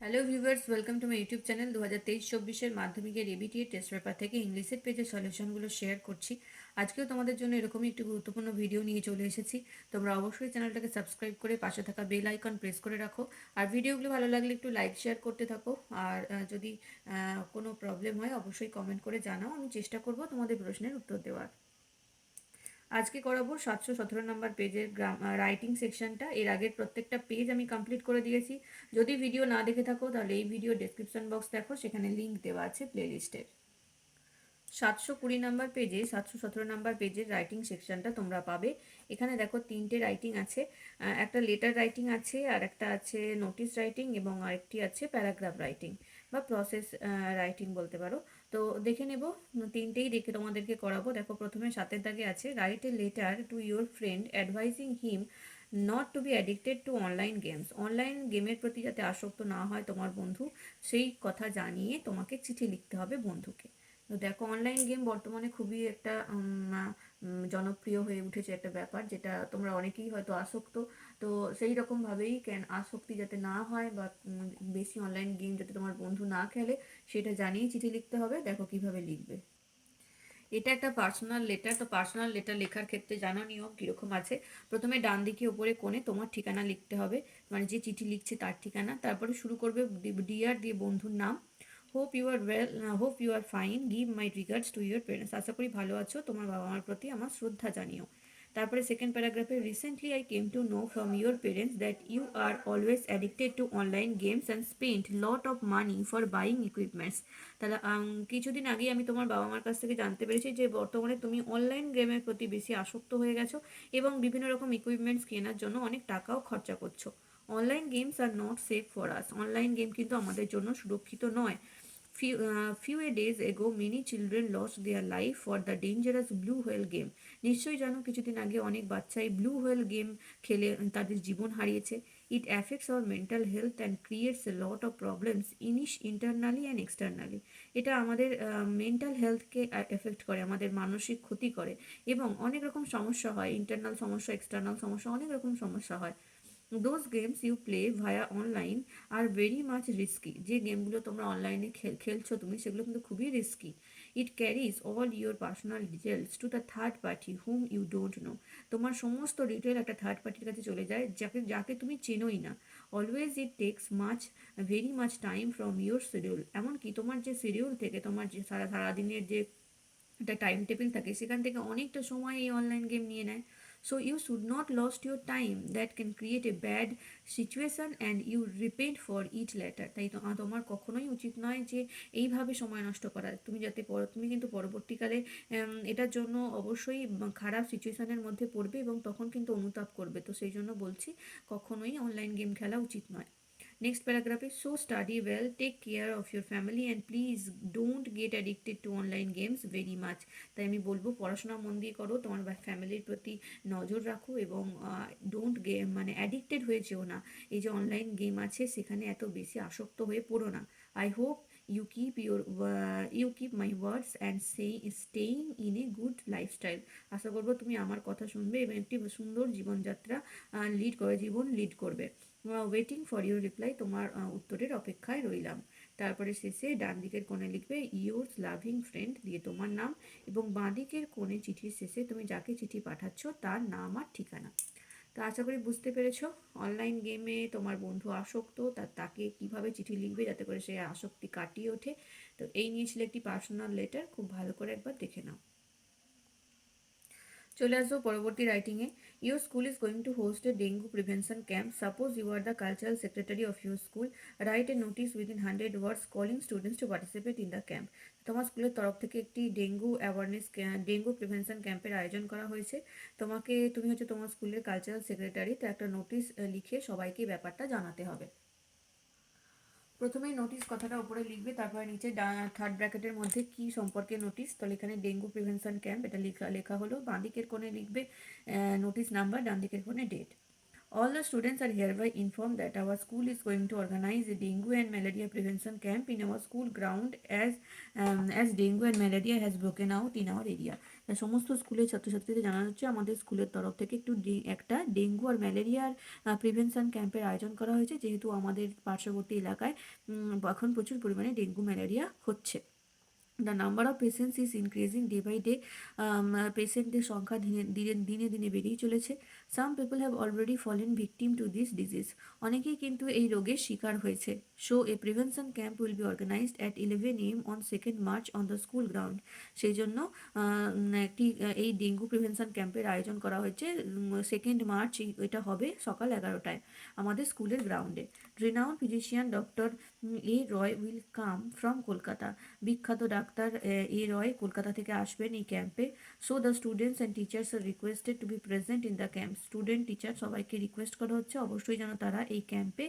Hello viewers, welcome to my YouTube channel. 2023-24 মাধ্যমিকের ABTA test paper থেকে ইংলিশের পেজের সলিউশনগুলো শেয়ার করছি। আজকেও তোমাদের জন্য এরকমই একটি গুরুত্বপূর্ণ ভিডিও নিয়ে চলে এসেছি। তোমরা অবশ্যই চ্যানেলটাকে সাবস্ক্রাইব করে পাশে থাকা বেল আইকন প্রেস করে রাখো। আর ভিডিওগুলো ভালো লাগলে একটু লাইক শেয়ার করতে থাকো। আর যদি কোনো প্রবলেম হয় অবশ্যই কমেন্ট করে জানাও, আমি চেষ্টা করব তোমাদের প্রশ্নের উত্তর দেওয়ার। আজকে করাবো 717 নম্বর পেজের রাইটিং সেকশনটা। এর আগের প্রত্যেকটা পেজ আমি কমপ্লিট করে দিয়েছি। যদি ভিডিও না দেখে থাকো তাহলে এই ভিডিও ডেসক্রিপশন বক্স দেখো, সেখানে লিঙ্ক দেওয়া আছে প্লেলিস্টের। 720 নম্বর পেজে 717 নম্বর পেজের রাইটিং সেকশনটা তোমরা পাবে। এখানে দেখো তিনটে রাইটিং আছে, একটা লেটার রাইটিং আছে, আর একটা আছে নোটিস রাইটিং, এবং আরেকটি আছে প্যারাগ্রাফ রাইটিং বা প্রসেস রাইটিং বলতে পারো। তো দেখে নেব, তিনটেই দেখে তোমাদেরকে করাবো। দেখো প্রথমে 7-এর দাগে আছে, write a letter to your friend advising him not to be addicted to online games. Online গেমের প্রতি যাতে আসক্ত না হয় তোমার বন্ধু, সেই কথা জানিয়ে তোমাকে চিঠি লিখতে হবে বন্ধুকে। তো দেখো অনলাইন গেম বর্তমানে খুবই একটা জনপ্রিয় হয়ে উঠেছে একটা ব্যাপার, যেটা তোমরা অনেকেই হয়তো আসক্ত। তো সেই রকমভাবেই আসক্তি যাতে না হয় বা বেশি অনলাইন গেম যাতে তোমার বন্ধু না খেলে, সেটা জানিয়ে চিঠি লিখতে হবে। দেখো কিভাবে লিখবে। এটা একটা পার্সোনাল লেটার। তো পার্সোনাল লেটার লেখার ক্ষেত্রে জানো নিয়ম কীরকম আছে। প্রথমে ডান দিকে উপরে কোণে তোমার ঠিকানা লিখতে হবে, মানে যে চিঠি লিখছে তার ঠিকানা। তারপরে শুরু করবে ডিয়ার দিয়ে বন্ধুর নাম। Hope you are well, hope you are fine, give my regards to your parents. আশা করি ভালো আছো, তোমার বাবা মার প্রতি আমার শ্রদ্ধা জানিও। তারপরে সেকেন্ড প্যারাগ্রাফে, recently I came to know from your parents that you are always addicted to online games and spend lot of money for buying equipments. তাহলে কিছুদিন আগেই আমি তোমার বাবা মার কাছ থেকে জানতে পেরেছি যে বর্তমানে তুমি অনলাইন গেমের প্রতি বেশি আসক্ত হয়ে গেছো এবং বিভিন্ন রকম ইকুইপমেন্টস কেনার জন্য অনেক টাকাও খরচা করছো। Online games are not safe for us. Online game কিন্তু আমাদের জন্য সুরক্ষিত নয়। Few days ago, many children lost their life for the dangerous blue whale game. নিশ্চয়ই জানো কিছুদিন আগে অনেক বাচ্চাই ব্লু হোয়েল গেম খেলে তাদের জীবন হারিয়েছে। It affects hour mental health and creates A lot of problems internally and externally. এটা আমাদের মেন্টাল হেলথকে এফেক্ট করে, আমাদের মানসিক ক্ষতি করে, এবং অনেক রকম সমস্যা হয়। ইন্টারনাল সমস্যা, এক্সটার্নাল সমস্যা, অনেক রকম সমস্যা হয়। Those games you play via online are very much risky. যে গেমগুলো তোমরা অনলাইনে খেলছো তুমি, সেগুলো কিন্তু খুবই risky. It carries all your personal details to the third party whom you don't know. তোমার সমস্ত ডিটেল একটা থার্ড পার্টির কাছে চলে যায়, যাকে যাকে তুমি চেনোই না। Always it takes very much time from your schedule. এমনকি তোমার যে শিডিউল থেকে, তোমার যে সারাদিনের যে একটা টাইম টেবিল থাকে, সেখান থেকে অনেকটা সময় এই অনলাইন গেম নিয়ে নেয়। So you should not lost your time, that can create a bad situation and you repent for it later. তাই তোমার কখনোই উচিত নয় যে এইভাবে সময় নষ্ট করা। তুমি কিন্তু পরবর্তীকালে এটার জন্য অবশ্যই খারাপ সিচুয়েশানের মধ্যে পড়বে এবং তখন কিন্তু অনুতাপ করবে। তো সেই জন্য বলছি, কখনোই অনলাইন গেম খেলা উচিত নয়। নেক্সট প্যারাগ্রাফে, so study well, take care of your family and please don't get addicted to online games very much. তাই আমি বলবো পড়াশোনা মন দিয়ে করো, তোমার ফ্যামিলির প্রতি নজর রাখো, এবং ডোন্ট মানে অ্যাডিক্টেড হয়ে যেও না। এই যে অনলাইন গেম আছে সেখানে এত বেশি আসক্ত হয়ে পড়ো না। I hope you keep my words and staying in a good lifestyle. আশা করবো তুমি আমার কথা শুনবে এবং একটি সুন্দর জীবনযাত্রা জীবন লিড করবে। Waiting for your reply. তোমার উত্তরের অপেক্ষায় রইলাম। তারপরে শেষে ডান দিকের কোণে লিখবে ইউর লাভিং ফ্রেন্ড দিয়ে তোমার নাম, এবং বাঁ দিকের কোণে চিঠির শেষে তুমি যাকে চিঠি পাঠাচ্ছ তার নাম আর ঠিকানা। তো আশা করি বুঝতে পেরেছ অনলাইন গেমে তোমার বন্ধু আসক্ত, তাকে কিভাবে চিঠি লিখবে যাতে করে সে আসক্তি কাটিয়ে ওঠে। তো এই নিয়ে ছিল একটি পার্সোনাল লেটার, খুব ভালো করে একবার দেখে নাও। চলে আসবো পরবর্তী রাইটিংয়ে। Your school is going to host a dengue prevention camp. Suppose you are the cultural secretary of your school, write a notice within 100 words calling students to participate in the camp. তোমার স্কুলের তরফ থেকে একটি dengue prevention ক্যাম্পের আয়োজন করা হয়েছে। তুমি হচ্ছে তোমার স্কুলের কালচারাল সেক্রেটারি, তো একটা নোটিশ লিখে সবাইকে ব্যাপারটা জানাতে হবে। প্রথমেই নোটিশ কথাটা উপরে লিখবে, তারপরে নিচে থার্ড ব্র্যাকেটের মধ্যে কি সম্পর্কে নোটিশ। তাহলে এখানে ডেঙ্গু প্রিভেনশন ক্যাম্প এটা লেখা হলো। বাঁ দিকের কোণে লিখবে নোটিশ নাম্বার, ডান দিকের কোণে date. All the students are hereby informed that our school is going to organize a dengue and malaria prevention camp in our school ground as dengue and malaria has broken out in our area. সমস্ত স্কুলের ছাত্রছাত্রীদের জানানো হচ্ছে আমাদের স্কুলের তরফ থেকে একটা ডেঙ্গু আর ম্যালেরিয়ার প্রিভেনশন ক্যাম্পের আয়োজন করা হয়েছে, যেহেতু আমাদের পার্শ্ববর্তী এলাকায় এখন প্রচুর পরিমাণে ডেঙ্গু ম্যালেরিয়া হচ্ছে। The number of patients is increasing day by day. পেশেন্টদের সংখ্যা দিনে দিনে বেড়েই চলেছে। Some people have already fallen victim to this disease. অনেকেই কিন্তু এই রোগের শিকার হয়েছে। So a prevention camp will be organized at 11 AM on 2nd March on the school ground. সেই জন্য এই ডেঙ্গু প্রিভেনশন ক্যাম্পের আয়োজন করা হয়েছে 2nd March, এটা হবে সকাল 11টায় আমাদের স্কুলের গ্রাউন্ডে। Renowned physician doctor A Roy will come from Kolkata. বিখ্যাত ডাক্তার এ রয় কলকাতা থেকে আসবেন এই ক্যাম্পে। So the students and teachers are requested to be present in the camp. Student teacher সবাইকে রিকোয়েস্ট করা হচ্ছে অবশ্যই যেন তারা এই ক্যাম্পে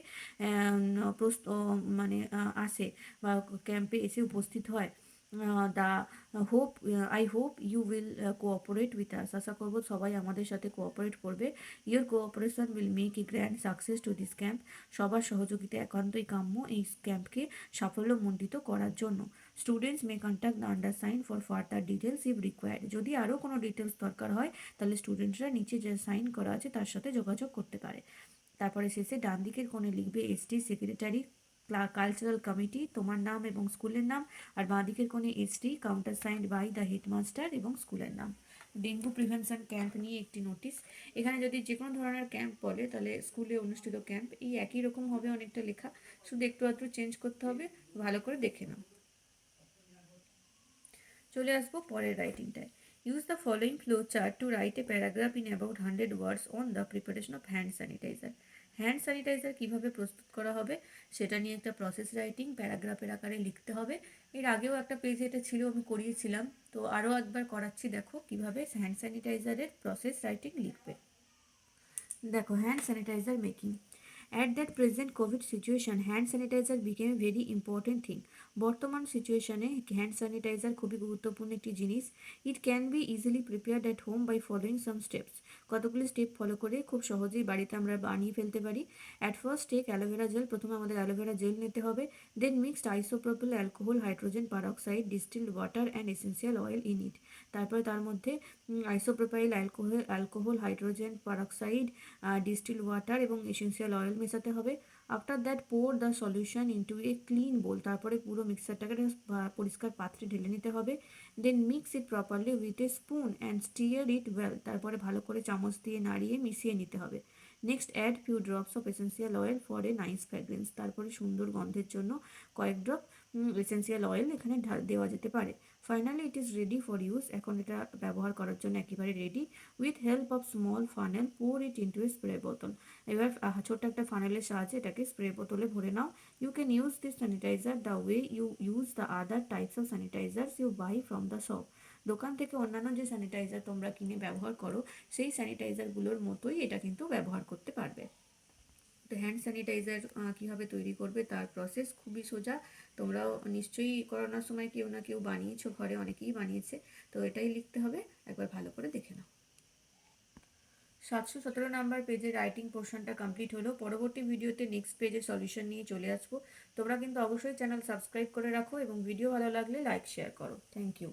আসে বা ক্যাম্পে এসে উপস্থিত হয়। I hope you will cooperate with us. আশা করবো সবাই আমাদের সাথে কোঅপারেট করবে। Your cooperation will make a grand success to this camp. সবার সহযোগিতা একান্তই কাম্য এই ক্যাম্পকে সাফল্যমণ্ডিত করার জন্য। Students may contact the undersign for further details if required. যদি আরও কোনো ডিটেলস দরকার হয় তাহলে স্টুডেন্টসরা নিচে যে সাইন করা আছে তার সাথে যোগাযোগ করতে পারে। তারপরে শেষে ডান দিকের কোণে লিখবে এসটি সেক্রেটারি কালচারাল কমিটি, তোমার নাম এবং স্কুলের নাম, আর বাঁ দিকের কোণে এসটি countersigned by the headmaster এবং স্কুলের নাম। ডেঙ্গু প্রিভেনশন ক্যাম্প নিয়ে একটি নোটিশ। এখানে যদি যে কোনো ধরনের ক্যাম্প বলে তাহলে স্কুলে অনুষ্ঠিত ক্যাম্প, এই একই রকম হবে অনেকটা লেখা, শুধু একটু আধটু চেঞ্জ করতে হবে, ভালো করে দেখে নাও। চলে আসবো পরের রাইটিংটায়। Use the following flow chart to write a paragraph in about 100 words on the preparation of hand sanitizer. Hand sanitizer কীভাবে প্রস্তুত করা হবে সেটা নিয়ে একটা প্রসেস রাইটিং প্যারাগ্রাফের আকারে লিখতে হবে। এর আগেও একটা পেজে এটা ছিল, আমি করিয়েছিলাম, তো আরও একবার করাচ্ছি, দেখো কীভাবে হ্যান্ড স্যানিটাইজারের প্রসেস রাইটিং লিখবে। দেখো, hand sanitiser making. At that present COVID situation, hand sanitizer became a very important thing. বর্তমান সিচুয়েশনে হ্যান্ড স্যানিটাইজার খুবই গুরুত্বপূর্ণ একটি জিনিস। It can be easily prepared at home by following some steps. কতগুলি step follow করে খুব সহজেই বাড়িতে আমরা বানিয়ে ফেলতে পারি। At first take aloe vera gel. প্রথমে আমাদের অ্যালোভেরা জেল নিতে হবে। Then mixed isopropyl alcohol, hydrogen peroxide, distilled water and essential oil in it. তারপরে তার মধ্যে isopropyl alcohol, hydrogen peroxide, distilled water এবং এসেন্সিয়াল অয়েল মেশাতে হবে। After that pour the solution into A clean bowl. তারপরে পুরো মিক্সারটাকে পরিষ্কার পাত্রে ঢেলে নিতে হবে। Then mix it properly with a spoon and stir it well. তারপরে ভালো করে চামচ দিয়ে নাড়িয়ে মিশিয়ে নিতে হবে। Next add few drops of essential oil for a nice fragrance. তারপরে সুন্দর গন্ধের জন্য কয়েক ড্রপ এসেন্সিয়াল অয়েল এখানে দেওয়া যেতে পারে। Finally it is ready for use. এখন এটা ব্যবহার করার জন্য একেবারে ready. With help of small funnel poor it into A spray বোতল। এবার ছোট্ট একটা ফানেলের সাহায্যে এটাকে স্প্রে বোতলে ভরে নাও। You can use this sanitizer the way you use the other types of sanitizers you buy from the shop. দোকান থেকে অন্যান্য যে স্যানিটাইজার তোমরা কিনে ব্যবহার করো সেই স্যানিটাইজারগুলোর মতোই এটা কিন্তু ব্যবহার করতে পারবে। তো হ্যান্ড স্যানিটাইজার কীভাবে তৈরি করবে তার প্রসেস খুবই সোজা। তোমরাও নিশ্চয়ই করোনার সময় কেউ না কেউ বানিয়েছো, ঘরে অনেকেই বানিয়েছে, তো এটাই লিখতে হবে, একবার ভালো করে দেখে নাও। 717 নাম্বার পেজে রাইটিং পোর্শনটা কমপ্লিট হলো। পরবর্তী ভিডিওতে নেক্সট পেজে সলিউশন নিয়ে চলে আসবো। তোমরা কিন্তু অবশ্যই চ্যানেল সাবস্ক্রাইব করে রাখো এবং ভিডিও ভালো লাগলে লাইক শেয়ার করো। Thank you.